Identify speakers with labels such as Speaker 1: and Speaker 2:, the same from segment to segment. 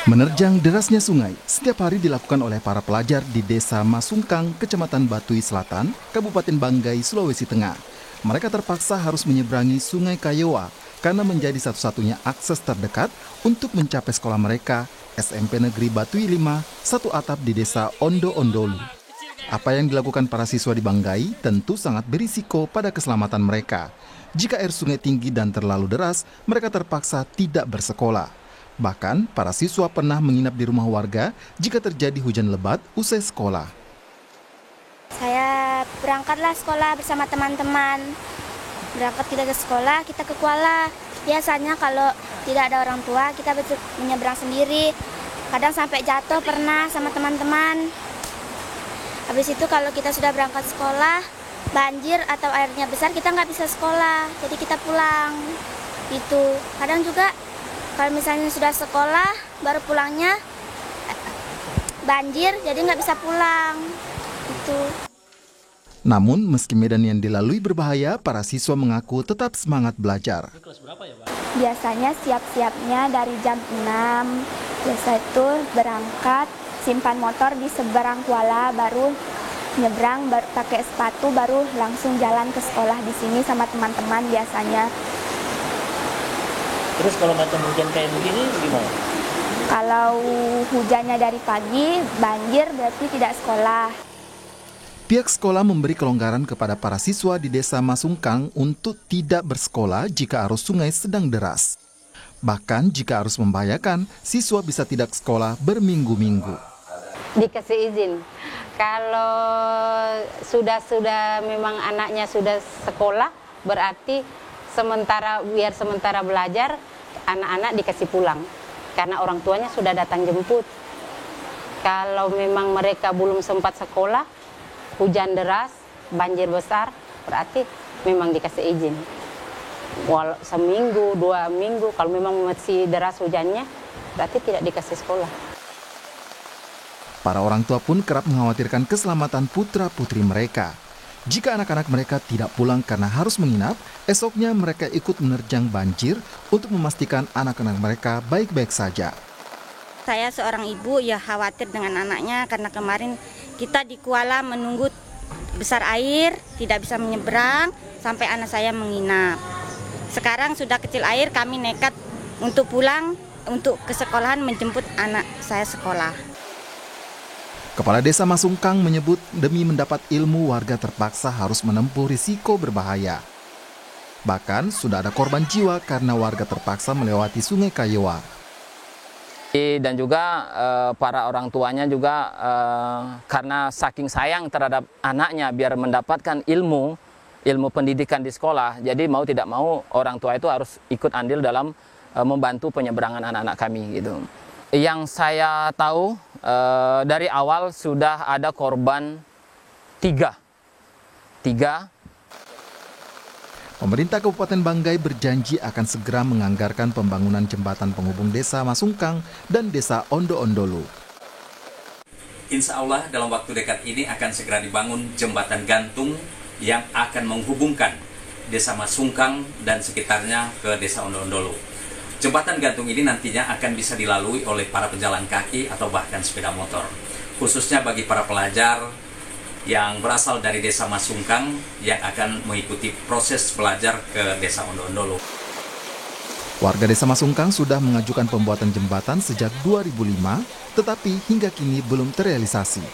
Speaker 1: Menerjang derasnya sungai setiap hari dilakukan oleh para pelajar di Desa Masungkang, Kecamatan Batui Selatan, Kabupaten Banggai, Sulawesi Tengah. Mereka terpaksa harus menyeberangi Sungai Kayowa karena menjadi satu-satunya akses terdekat untuk mencapai sekolah mereka, SMP Negeri Batui 5, satu atap di Desa Ondo-Ondolu. Apa yang dilakukan para siswa di Banggai tentu sangat berisiko pada keselamatan mereka. Jika air sungai tinggi dan terlalu deras, mereka terpaksa tidak bersekolah. Bahkan, para siswa pernah menginap di rumah warga jika terjadi hujan lebat usai sekolah.
Speaker 2: Saya berangkatlah sekolah bersama teman-teman. Berangkat kita ke sekolah, kita ke Kuala. Biasanya kalau tidak ada orang tua, kita menyeberang sendiri. Kadang sampai jatuh pernah sama teman-teman. Habis itu kalau kita sudah berangkat sekolah, banjir atau airnya besar, kita nggak bisa sekolah. Jadi kita pulang. Itu kadang juga kalau misalnya sudah sekolah, baru pulangnya banjir, jadi nggak bisa pulang. Itu.
Speaker 1: Namun, meski medan yang dilalui berbahaya, para siswa mengaku tetap semangat belajar.
Speaker 2: Biasanya siap-siapnya dari jam 6, biasa itu berangkat, simpan motor di seberang Kuala, baru nyebrang, baru pakai sepatu, baru langsung jalan ke sekolah di sini sama teman-teman biasanya.
Speaker 3: Terus kalau macam hujan kayak begini gimana?
Speaker 2: Kalau hujannya dari pagi, banjir berarti tidak sekolah.
Speaker 1: Pihak sekolah memberi kelonggaran kepada para siswa di Desa Masungkang untuk tidak bersekolah jika arus sungai sedang deras. Bahkan jika arus membahayakan, siswa bisa tidak sekolah berminggu-minggu.
Speaker 4: Dikasih izin. Kalau sudah memang anaknya sudah sekolah, berarti biar sementara belajar, anak-anak dikasih pulang karena orang tuanya sudah datang jemput. Kalau memang mereka belum sempat sekolah, hujan deras, banjir besar, berarti memang dikasih izin. Seminggu, 2 minggu, kalau memang masih deras hujannya, berarti tidak dikasih sekolah.
Speaker 1: Para orang tua pun kerap mengkhawatirkan keselamatan putra-putri mereka. Jika anak-anak mereka tidak pulang karena harus menginap, esoknya mereka ikut menerjang banjir untuk memastikan anak-anak mereka baik-baik saja.
Speaker 5: Saya seorang ibu ya khawatir dengan anaknya karena kemarin kita di Kuala menunggu besar air, tidak bisa menyeberang sampai anak saya menginap. Sekarang sudah kecil air, kami nekat untuk pulang untuk ke sekolahan menjemput anak saya sekolah.
Speaker 1: Kepala Desa Masungkang menyebut demi mendapat ilmu warga terpaksa harus menempuh risiko berbahaya. Bahkan sudah ada korban jiwa karena warga terpaksa melewati Sungai Kayowa.
Speaker 6: Dan juga para orang tuanya juga karena saking sayang terhadap anaknya biar mendapatkan ilmu pendidikan di sekolah. Jadi mau tidak mau orang tua itu harus ikut andil dalam membantu penyeberangan anak-anak kami gitu. Yang saya tahu dari awal sudah ada korban 3.
Speaker 1: Pemerintah Kabupaten Banggai berjanji akan segera menganggarkan pembangunan jembatan penghubung Desa Masungkang dan Desa Ondo-Ondolu.
Speaker 7: Insya Allah dalam waktu dekat ini akan segera dibangun jembatan gantung yang akan menghubungkan Desa Masungkang dan sekitarnya ke Desa Ondo-Ondolu. Jembatan gantung ini nantinya akan bisa dilalui oleh para pejalan kaki atau bahkan sepeda motor. Khususnya bagi para pelajar yang berasal dari Desa Masungkang yang akan mengikuti proses belajar ke Desa Ondo-Ondolu.
Speaker 1: Warga Desa Masungkang sudah mengajukan pembuatan jembatan sejak 2005, tetapi hingga kini belum terrealisasi.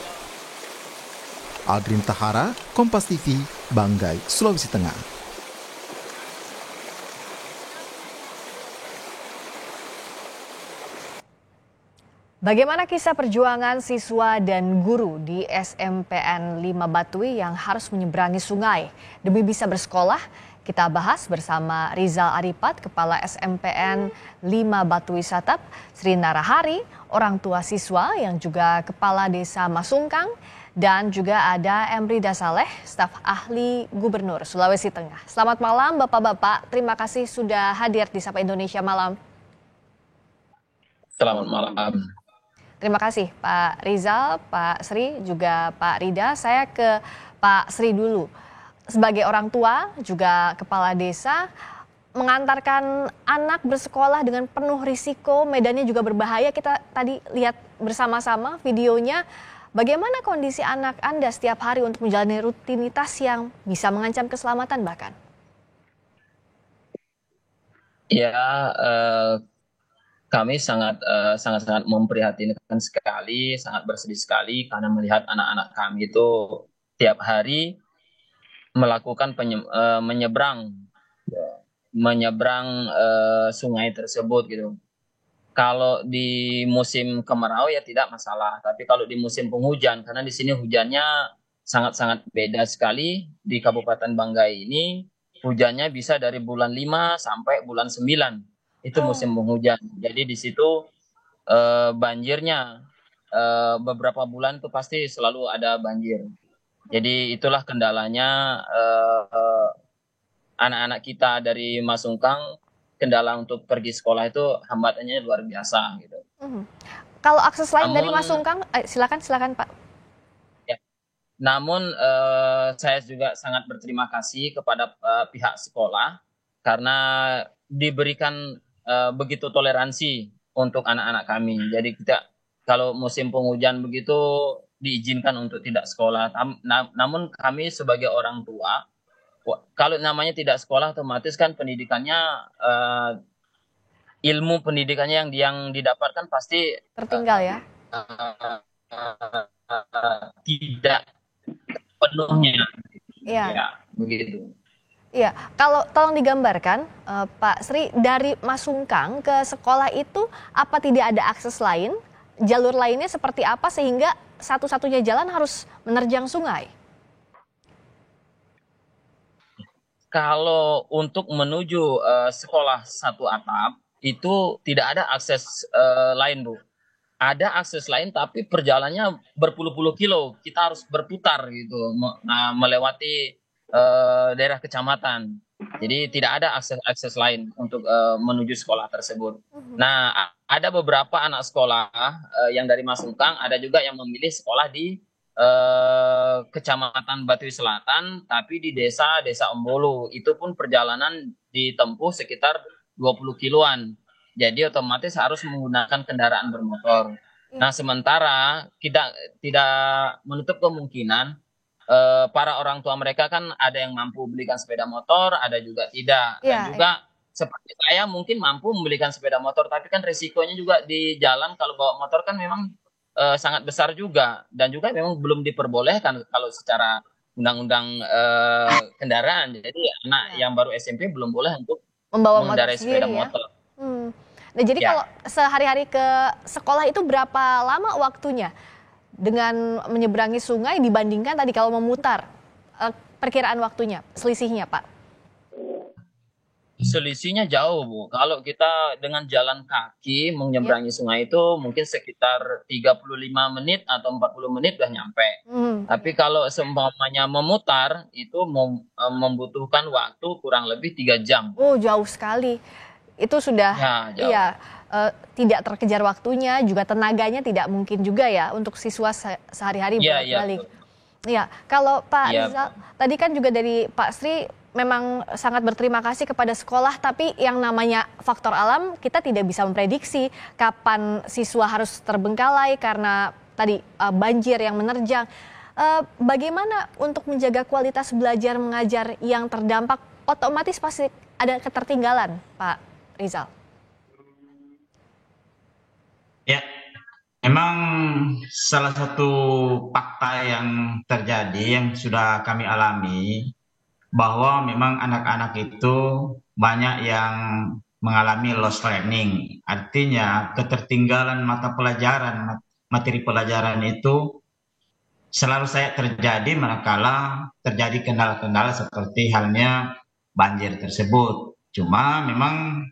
Speaker 1: Aldrin Tahara, Kompas TV, Banggai, Sulawesi Tengah.
Speaker 8: Bagaimana kisah perjuangan siswa dan guru di SMPN 5 Batui yang harus menyeberangi sungai demi bisa bersekolah? Kita bahas bersama Rizal Aripat, Kepala SMPN 5 Batui Satap, Sri Narahari, orang tua siswa yang juga Kepala Desa Masungkang, dan juga ada Emrida Saleh, staf ahli Gubernur Sulawesi Tengah. Selamat malam Bapak-Bapak, terima kasih sudah hadir di Sapa Indonesia Malam.
Speaker 3: Selamat malam.
Speaker 8: Terima kasih Pak Rizal, Pak Sri, juga Pak Rida. Saya ke Pak Sri dulu. Sebagai orang tua, juga kepala desa, mengantarkan anak bersekolah dengan penuh risiko, medannya juga berbahaya. Kita tadi lihat bersama-sama videonya. Bagaimana kondisi anak Anda setiap hari untuk menjalani rutinitas yang bisa mengancam keselamatan bahkan?
Speaker 6: Ya, kami sangat memprihatinkan sekali, sangat bersedih sekali karena melihat anak-anak kami itu tiap hari melakukan menyeberang sungai tersebut gitu. Kalau di musim kemarau ya tidak masalah, tapi kalau di musim penghujan, karena di sini hujannya sangat-sangat beda sekali. Di Kabupaten Banggai ini hujannya bisa dari bulan 5 sampai bulan 9. Itu musim penghujan. Jadi di situ banjirnya beberapa bulan itu pasti selalu ada banjir. Jadi itulah kendalanya anak-anak kita dari Masungkang, kendala untuk pergi sekolah itu hambatannya luar biasa gitu.
Speaker 8: Kalau akses lain dari Masungkang, silakan Pak.
Speaker 6: Ya. Namun saya juga sangat berterima kasih kepada pihak sekolah karena diberikan begitu toleransi untuk anak-anak kami. Jadi kita kalau musim penghujan begitu diizinkan untuk tidak sekolah. Namun kami sebagai orang tua, kalau namanya tidak sekolah otomatis kan pendidikannya ilmu pendidikannya yang didapatkan pasti
Speaker 8: tertinggal ya.
Speaker 6: Tidak penuhnya.
Speaker 8: Iya.
Speaker 6: Ya, begitu.
Speaker 8: Iya, kalau tolong digambarkan Pak Sri, dari Masungkang ke sekolah itu apa tidak ada akses lain? Jalur lainnya seperti apa sehingga satu-satunya jalan harus menerjang sungai?
Speaker 6: Kalau untuk menuju sekolah satu atap itu tidak ada akses lain, Bu. Ada akses lain tapi perjalanannya berpuluh-puluh kilo. Kita harus berputar gitu, melewati daerah kecamatan. Jadi tidak ada akses lain untuk menuju sekolah tersebut. Nah, ada beberapa anak sekolah yang dari Masungkang, ada juga yang memilih sekolah di Kecamatan Batui Selatan, tapi di desa Ombolo. Itu pun perjalanan ditempuh sekitar 20 kiloan. Jadi otomatis harus menggunakan kendaraan bermotor. Nah, sementara tidak menutup kemungkinan para orang tua mereka kan ada yang mampu belikan sepeda motor, ada juga tidak. Dan juga seperti saya mungkin mampu membelikan sepeda motor, tapi kan resikonya juga di jalan kalau bawa motor kan memang sangat besar juga, dan juga memang belum diperbolehkan kalau secara undang-undang kendaraan. Jadi anak yang baru SMP belum boleh untuk
Speaker 8: membawa
Speaker 6: mengendarai sepeda
Speaker 8: sendiri,
Speaker 6: motor.
Speaker 8: Nah, jadi kalau sehari-hari ke sekolah itu berapa lama waktunya dengan menyeberangi sungai dibandingkan tadi kalau memutar? Perkiraan waktunya, selisihnya Pak?
Speaker 6: Selisihnya jauh, Bu. Kalau kita dengan jalan kaki menyeberangi sungai itu mungkin sekitar 35 menit atau 40 menit udah nyampe. Tapi kalau seumpamanya memutar itu membutuhkan waktu kurang lebih 3 jam.
Speaker 8: Oh, jauh sekali. Itu sudah tidak terkejar waktunya, juga tenaganya tidak mungkin juga ya untuk siswa sehari-hari bolak-balik. Iya, kalau Pak Rizal, tadi kan juga dari Pak Sri memang sangat berterima kasih kepada sekolah, tapi yang namanya faktor alam kita tidak bisa memprediksi kapan siswa harus terbengkalai karena tadi banjir yang menerjang. Bagaimana untuk menjaga kualitas belajar mengajar yang terdampak? Otomatis pasti ada ketertinggalan, Pak Rizal.
Speaker 9: Ya, memang salah satu fakta yang terjadi yang sudah kami alami bahwa memang anak-anak itu banyak yang mengalami lost learning. Artinya ketertinggalan mata pelajaran, materi pelajaran itu selalu saya terjadi manakala terjadi kendala-kendala seperti halnya banjir tersebut. Cuma memang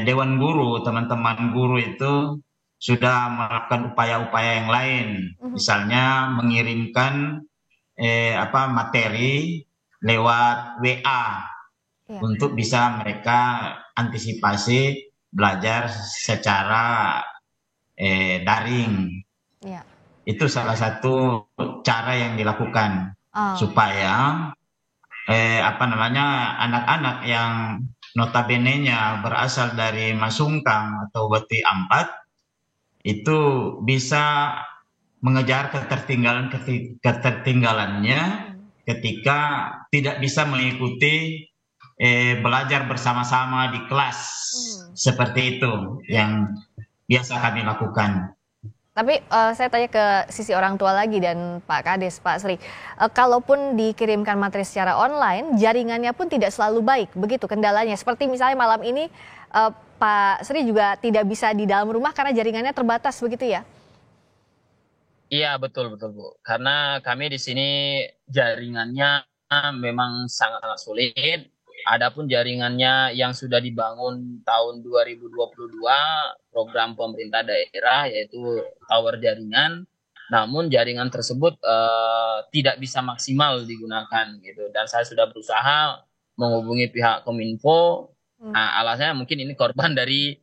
Speaker 9: Dewan Guru, teman-teman guru itu sudah melakukan upaya-upaya yang lain. Misalnya mengirimkan materi lewat WA untuk bisa mereka antisipasi belajar secara daring. Itu salah satu cara yang dilakukan supaya anak-anak yang notabene-nya berasal dari Masungkang atau Batui Ampat, itu bisa mengejar ketertinggalannya ketika tidak bisa mengikuti belajar bersama-sama di kelas. Seperti itu yang biasa kami lakukan.
Speaker 8: Tapi saya tanya ke sisi orang tua lagi dan Pak Kades, Pak Sri. Kalaupun dikirimkan materi secara online, jaringannya pun tidak selalu baik. Begitu kendalanya. Seperti misalnya malam ini Pak Sri juga tidak bisa di dalam rumah karena jaringannya terbatas, begitu ya?
Speaker 3: Iya, betul Bu. Karena kami di sini jaringannya memang sangat-sangat sulit. Adapun jaringannya yang sudah dibangun tahun 2022, program pemerintah daerah yaitu tower jaringan, namun jaringan tersebut tidak bisa maksimal digunakan gitu. Dan saya sudah berusaha menghubungi pihak Kominfo. Nah, alasannya mungkin ini korban dari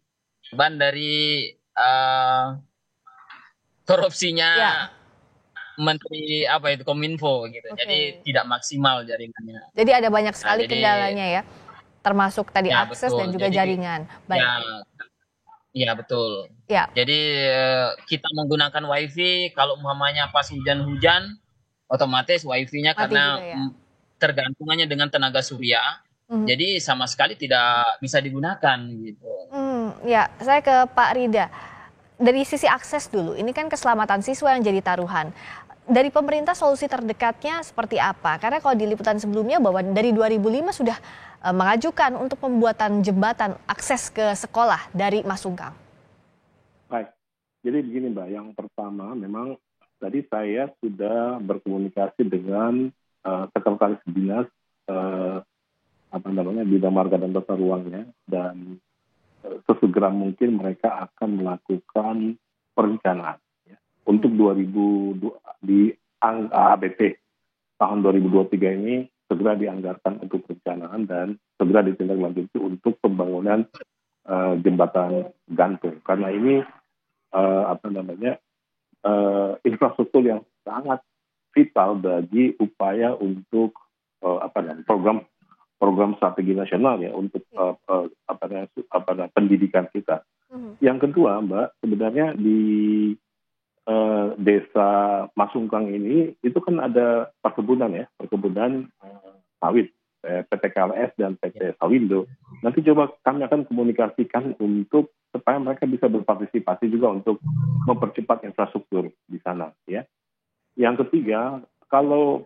Speaker 3: korupsinya Menteri Kominfo gitu. Jadi tidak maksimal jaringannya.
Speaker 8: Jadi ada banyak sekali kendalanya ya, termasuk tadi akses betul. Dan juga jaringan. Baik.
Speaker 3: Iya betul.
Speaker 8: Ya.
Speaker 3: Jadi kita menggunakan WiFi kalau umpamanya pas hujan-hujan, otomatis WiFi-nya karena tergantungannya dengan tenaga surya, jadi sama sekali tidak bisa digunakan gitu.
Speaker 8: Ya, saya ke Pak Rida. Dari sisi akses dulu, ini kan keselamatan siswa yang jadi taruhan. Dari pemerintah solusi terdekatnya seperti apa? Karena kalau di liputan sebelumnya bahwa dari 2005 sudah mengajukan untuk pembuatan jembatan akses ke sekolah dari Masungkang.
Speaker 10: Baik, jadi begini Mbak, yang pertama memang tadi saya sudah berkomunikasi dengan sekretaris dinas bidang marga dan tata ruangnya, dan sesegera mungkin mereka akan melakukan perencanaan untuk 2002 di ABT tahun 2023 ini segera dianggarkan untuk perencanaan dan segera ditindaklanjuti untuk pembangunan jembatan gantung, karena ini infrastruktur yang sangat vital bagi upaya untuk program strategi nasional ya untuk pendidikan kita. Yang kedua Mbak, sebenarnya di desa Masungkang ini itu kan ada perkebunan sawit, PT KLS dan PT Sawindo. Nanti coba kami akan komunikasikan untuk supaya mereka bisa berpartisipasi juga untuk mempercepat infrastruktur di sana ya. Yang ketiga, kalau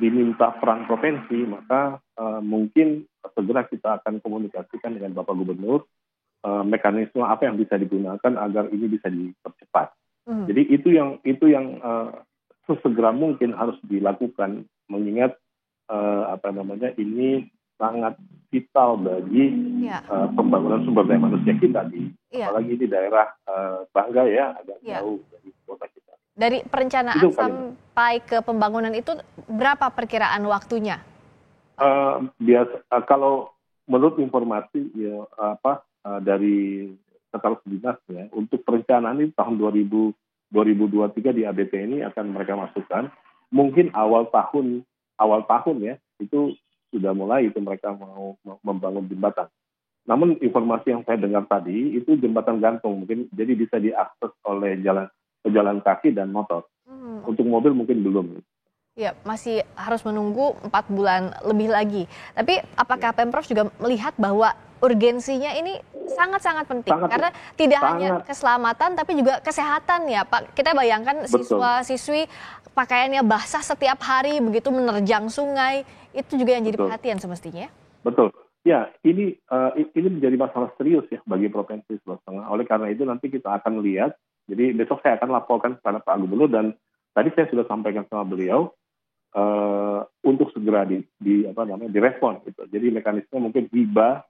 Speaker 10: diminta peran provinsi, maka mungkin segera kita akan komunikasikan dengan Bapak Gubernur mekanisme apa yang bisa digunakan agar ini bisa dipercepat. Jadi itu yang sesegera mungkin harus dilakukan, mengingat ini sangat vital bagi pembangunan sumber daya manusia kita apalagi di daerah Bangga ya, agak jauh dari kota kita.
Speaker 8: Dari perencanaan sampai ke pembangunan itu berapa perkiraan waktunya?
Speaker 10: Kalau menurut informasi dari sekretaris dinas ya, untuk perencanaan ini tahun 2023 di ABT ini akan mereka masukkan. Mungkin awal tahun ya itu sudah mulai itu mereka mau membangun jembatan. Namun informasi yang saya dengar tadi itu jembatan gantung, mungkin jadi bisa diakses oleh pejalan kaki dan motor. Untuk mobil mungkin belum.
Speaker 8: Ya, masih harus menunggu 4 bulan lebih lagi. Tapi apakah Pemprov juga melihat bahwa urgensinya ini sangat-sangat penting? Karena tidak hanya keselamatan tapi juga kesehatan ya Pak. Kita bayangkan siswa-siswi pakaiannya basah setiap hari begitu menerjang sungai. Itu juga yang jadi perhatian semestinya. Betul.
Speaker 10: Ya, ini menjadi masalah serius ya bagi Provinsi Sulawesi Tengah. Oleh karena itu nanti kita akan lihat. Jadi besok saya akan laporkan kepada Pak Gubernur dan tadi saya sudah sampaikan sama beliau untuk segera direspon gitu. Jadi mekanisme mungkin hibah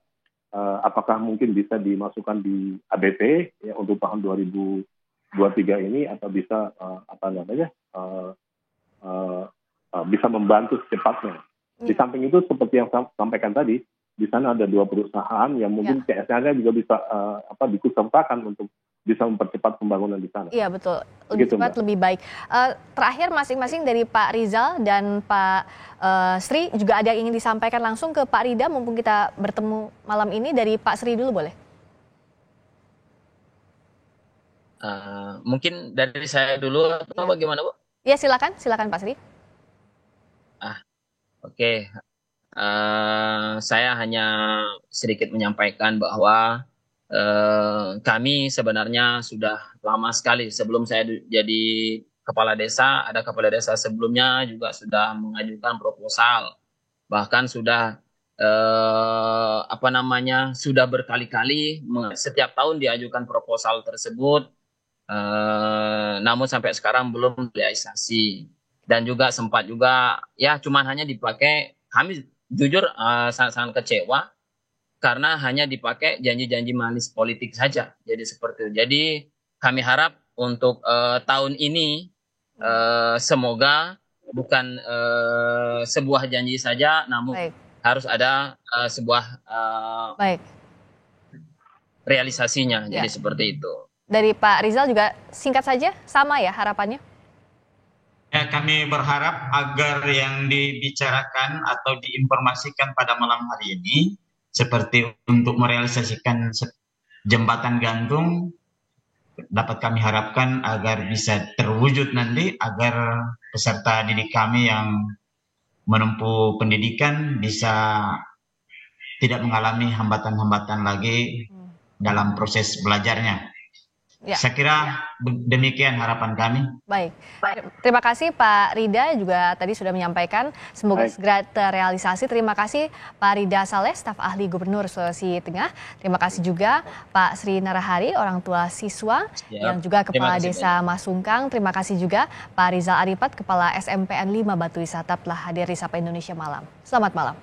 Speaker 10: apakah mungkin bisa dimasukkan di ABT ya untuk tahun 2023 ini atau bisa bisa membantu secepatnya. Di samping itu seperti yang saya sampaikan tadi, di sana ada 2 perusahaan yang mungkin CSR-nya juga bisa diikutsertakan untuk bisa mempercepat pembangunan di sana.
Speaker 8: Iya betul, lebih
Speaker 10: Begitu,
Speaker 8: cepat
Speaker 10: Mbak.
Speaker 8: lebih baik. Terakhir masing-masing dari Pak Rizal dan Pak Sri juga ada yang ingin disampaikan langsung ke Pak Rida, mumpung kita bertemu malam ini. Dari Pak Sri dulu boleh?
Speaker 3: Mungkin dari saya dulu atau bagaimana, Bu?
Speaker 8: Iya silakan Pak Sri.
Speaker 3: Oke. Saya hanya sedikit menyampaikan bahwa kami sebenarnya sudah lama sekali sebelum saya jadi kepala desa, ada kepala desa sebelumnya juga sudah mengajukan proposal, bahkan sudah sudah berkali-kali setiap tahun diajukan proposal tersebut, namun sampai sekarang belum realisasi, dan juga sempat juga ya cuman hanya dipakai, kami jujur sangat kecewa karena hanya dipakai janji-janji manis politik saja. Jadi seperti itu. Jadi kami harap untuk tahun ini semoga bukan sebuah janji saja, namun harus ada sebuah realisasinya. Jadi seperti itu.
Speaker 8: Dari Pak Rizal juga singkat saja, sama ya harapannya?
Speaker 9: Ya, kami berharap agar yang dibicarakan atau diinformasikan pada malam hari ini, seperti untuk merealisasikan jembatan gantung, dapat kami harapkan agar bisa terwujud nanti, agar peserta didik kami yang menempuh pendidikan bisa tidak mengalami hambatan-hambatan lagi dalam proses belajarnya.
Speaker 8: Ya.
Speaker 9: Saya kira demikian harapan kami.
Speaker 8: Baik. Terima kasih Pak Rida juga tadi sudah menyampaikan. Semoga segera terrealisasi. Terima kasih Pak Rida Saleh, staf ahli Gubernur Sulawesi Tengah. Terima kasih juga Pak Sri Narahari, orang tua siswa, yang juga Kepala Desa Masungkang. Terima kasih juga Pak Rizal Aripat, Kepala SMPN 5 Batu Wisata, telah hadir di Sapa Indonesia Malam. Selamat malam.